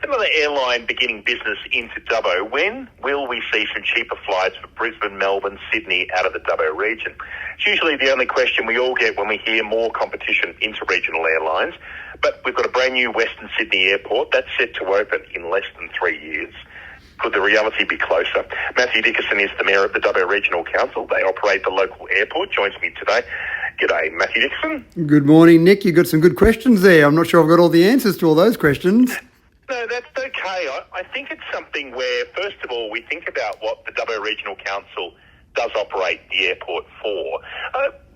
Another airline beginning business into Dubbo. When will we see some cheaper flights for Brisbane, Melbourne, Sydney out of the Dubbo region? It's usually the only question we all get when we hear more competition into regional airlines. But we've got a brand new Western Sydney airport that's set to open in less than 3 years. Could the reality be closer? Matthew Dickerson is the Mayor of the Dubbo Regional Council. They operate the local airport. Joins me today. G'day, Matthew Dickerson. Good morning, Nick. You've got some good questions there. I'm not sure I've got all the answers to all those questions. No, that's okay. I think it's something where, first of all, we think about what the Dubbo Regional Council does operate the airport for.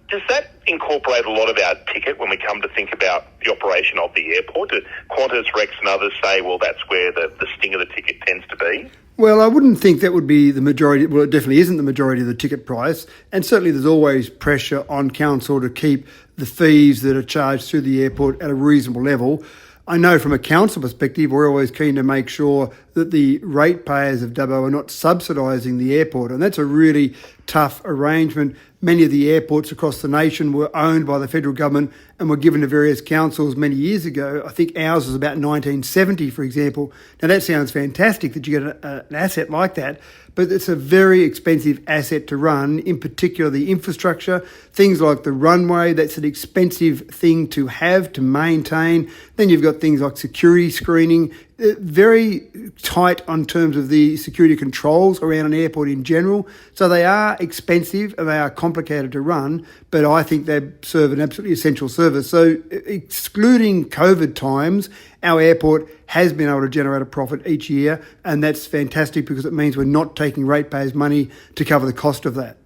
Does that incorporate a lot of our ticket when we come to think about the operation of the airport? Do Qantas, Rex and others say, well, that's where the sting of the ticket tends to be? Well, I wouldn't think that would be the majority. Well, it definitely isn't the majority of the ticket price. And certainly there's always pressure on council to keep the fees that are charged through the airport at a reasonable level. I know from a council perspective, we're always keen to make sure that the ratepayers of Dubbo are not subsidising the airport. And that's a really tough arrangement. Many of the airports across the nation were owned by the federal government and were given to various councils many years ago. I think ours was about 1970, for example. Now, that sounds fantastic that you get an asset like that, but it's a very expensive asset to run, in particular the infrastructure, things like the runway. That's an expensive thing to have, to maintain. Then you've got things like security screening, very tight on terms of the security controls around an airport in general. So they are expensive and they are complicated to run, but I think they serve an absolutely essential service. So excluding COVID times, our airport has been able to generate a profit each year, and that's fantastic because it means we're not taking ratepayers' money to cover the cost of that.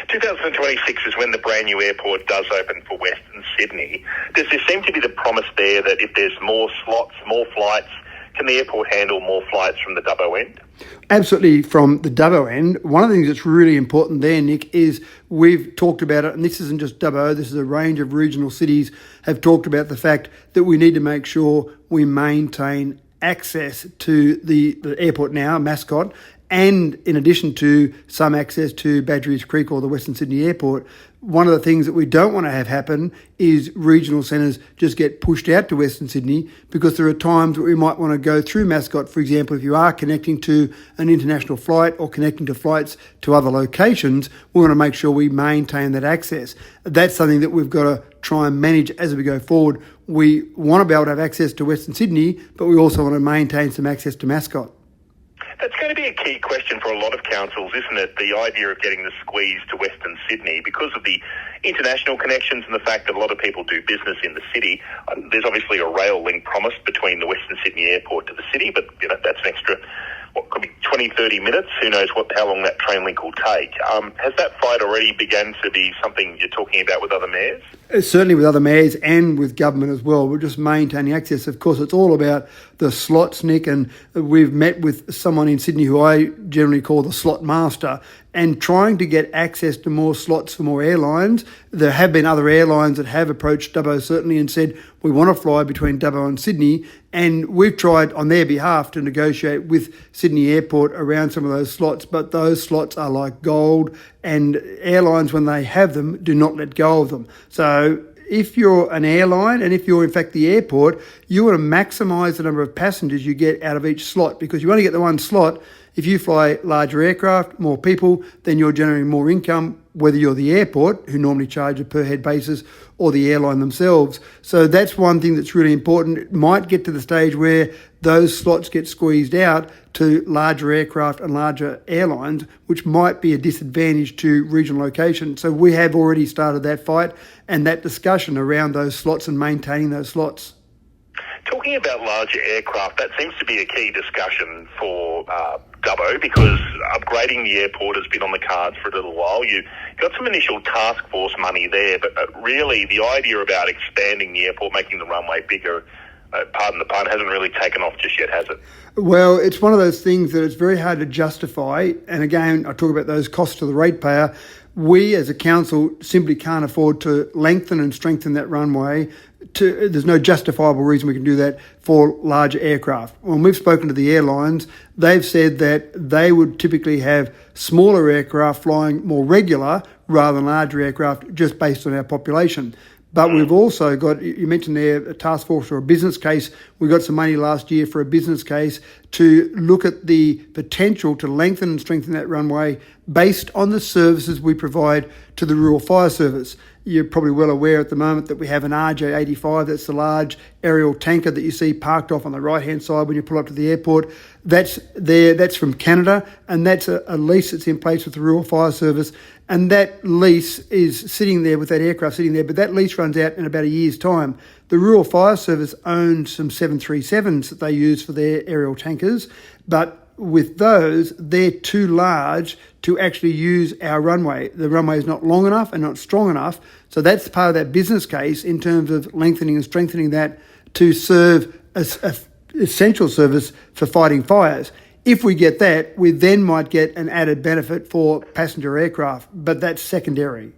2026 is when the brand new airport does open for Western Sydney. Does there seem to be the promise there that if there's more slots, more flights, can the airport handle more flights from the Dubbo end? Absolutely, from the Dubbo end. One of the things that's really important there, Nick, is we've talked about it, and this isn't just Dubbo, this is a range of regional cities have talked about the fact that we need to make sure we maintain access to the airport now, Mascot, and in addition to some access to Badgerys Creek or the Western Sydney Airport. One of the things that we don't want to have happen is regional centres just get pushed out to Western Sydney, because there are times where we might want to go through Mascot. For example, if you are connecting to an international flight or connecting to flights to other locations, we want to make sure we maintain that access. That's something that we've got to try and manage as we go forward. We want to be able to have access to Western Sydney, but we also want to maintain some access to Mascot. That's going to be a key question for a lot of councils, isn't it? The idea of getting the squeeze to Western Sydney because of the international connections and the fact that a lot of people do business in the city. There's obviously a rail link promised between the Western Sydney Airport to the city, but that's an extra, what could be 20, 30 minutes. Who knows how long that train link will take. Has that fight already begun to be something you're talking about with other mayors? Certainly with other mayors and with government as well. We're just maintaining access. Of course, it's all about the slots, Nick, and we've met with someone in Sydney who I generally call the slot master, and trying to get access to more slots for more airlines. There have been other airlines that have approached Dubbo certainly and said, we want to fly between Dubbo and Sydney, and we've tried on their behalf to negotiate with Sydney Airport around some of those slots, but those slots are like gold, and airlines, when they have them, do not let go of them. So if you're an airline and if you're in fact the airport, you want to maximise the number of passengers you get out of each slot, because you only get the one slot. If you fly larger aircraft, more people, then you're generating more income, whether you're the airport, who normally charge a per head basis, or the airline themselves. So that's one thing that's really important. It might get to the stage where those slots get squeezed out to larger aircraft and larger airlines, which might be a disadvantage to regional locations. So we have already started that fight and that discussion around those slots and maintaining those slots. Talking about larger aircraft, that seems to be a key discussion for Dubbo, because upgrading the airport has been on the cards for a little while. You got some initial task force money there, but really the idea about expanding the airport, making the runway bigger, pardon the pun, hasn't really taken off just yet, has it? Well, it's one of those things that it's very hard to justify. And again, I talk about those costs to the ratepayer. We as a council simply can't afford to lengthen and strengthen that runway. There's no justifiable reason we can do that for larger aircraft. When we've spoken to the airlines, they've said that they would typically have smaller aircraft flying more regular rather than larger aircraft, just based on our population. But we've also got, you mentioned there, a task force or a business case. We got some money last year for a business case to look at the potential to lengthen and strengthen that runway based on the services we provide to the Rural Fire Service. You're probably well aware at the moment that we have an RJ85, that's the large aerial tanker that you see parked off on the right-hand side when you pull up to the airport. That's from Canada, and that's a lease that's in place with the Rural Fire Service. And that lease is sitting there with that aircraft sitting there, but that lease runs out in about a year's time. The Rural Fire Service owns some 737s that they use for their aerial tankers, but with those, they're too large to actually use our runway. The runway is not long enough and not strong enough. So that's part of that business case in terms of lengthening and strengthening that to serve as an essential service for fighting fires. If we get that, we then might get an added benefit for passenger aircraft, but that's secondary.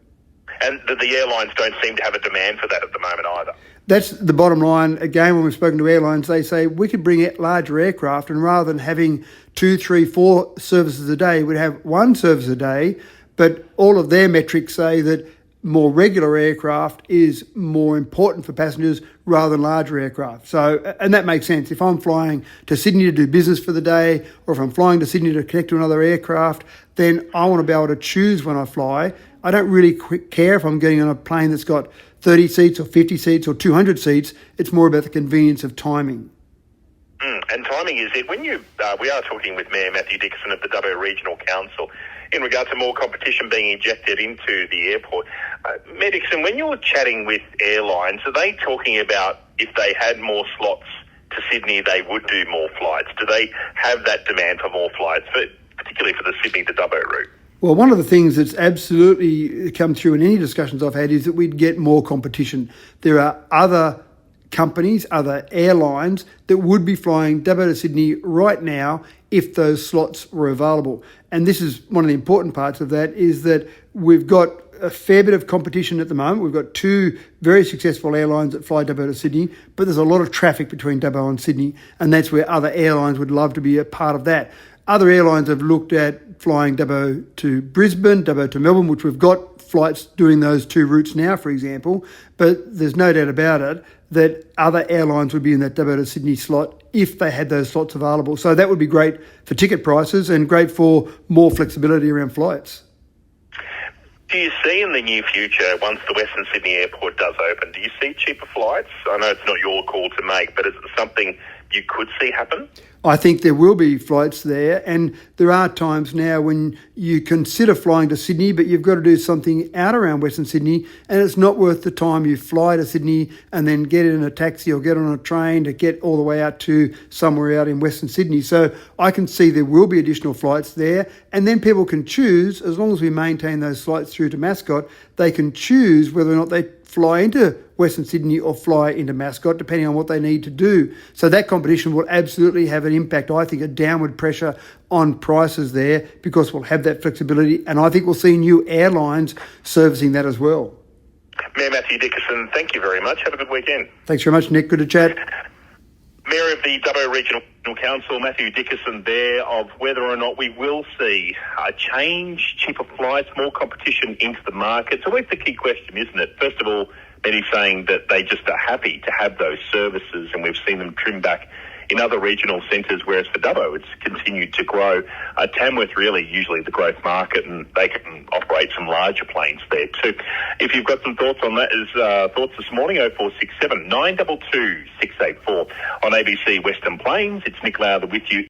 And the airlines don't seem to have a demand for that at the moment either. That's the bottom line. Again, when we've spoken to airlines, they say we could bring larger aircraft, and rather than having 2, 3, 4 services a day, we'd have one service a day. But all of their metrics say that more regular aircraft is more important for passengers rather than larger aircraft. So, and that makes sense. If I'm flying to Sydney to do business for the day, or if I'm flying to Sydney to connect to another aircraft, then I want to be able to choose when I fly. I don't really care if I'm getting on a plane that's got 30 seats or 50 seats or 200 seats. It's more about the convenience of timing. And timing is it. When we are talking with Mayor Matthew Dickerson of the Dubbo Regional Council in regard to more competition being injected into the airport. Mayor Dickerson, when you're chatting with airlines, are they talking about if they had more slots to Sydney, they would do more flights? Do they have that demand for more flights, particularly for the Sydney to Dubbo route? Well, one of the things that's absolutely come through in any discussions I've had is that we'd get more competition. There are other companies, other airlines that would be flying Dubbo to Sydney right now if those slots were available. And this is one of the important parts of that, is that we've got a fair bit of competition at the moment. We've got 2 very successful airlines that fly Dubbo to Sydney, but there's a lot of traffic between Dubbo and Sydney, and that's where other airlines would love to be a part of that. Other airlines have looked at flying Dubbo to Brisbane, Dubbo to Melbourne, which we've got flights doing those 2 routes now, for example. But there's no doubt about it that other airlines would be in that Dubbo to Sydney slot if they had those slots available. So that would be great for ticket prices and great for more flexibility around flights. Do you see in the near future, once the Western Sydney Airport does open, do you see cheaper flights? I know it's not your call to make, but is it something you could see happen? I think there will be flights there, and there are times now when you consider flying to Sydney, but you've got to do something out around Western Sydney, and it's not worth the time you fly to Sydney and then get in a taxi or get on a train to get all the way out to somewhere out in Western Sydney. So I can see there will be additional flights there, and then people can choose, as long as we maintain those flights through to Mascot, they can choose whether or not they fly into Western Sydney or fly into Mascot, depending on what they need to do. So that competition will absolutely have an impact, I think, a downward pressure on prices there, because we'll have that flexibility, and I think we'll see new airlines servicing that as well. Mayor Matthew Dickerson, thank you very much. Have a good weekend. Thanks very much, Nick. Good to chat. Mayor of the Dubbo Regional Council, Matthew Dickerson, there, of whether or not we will see a change, cheaper flights, more competition into the market. It's always the key question, isn't it? First of all, many saying that they just are happy to have those services, and we've seen them trim back in other regional centres, whereas for Dubbo, it's continued to grow. Tamworth really usually the growth market, and they can operate some larger planes there too. If you've got some thoughts on that, thoughts this morning, 0467 922 684 on ABC Western Plains. It's Nick Lowther with you.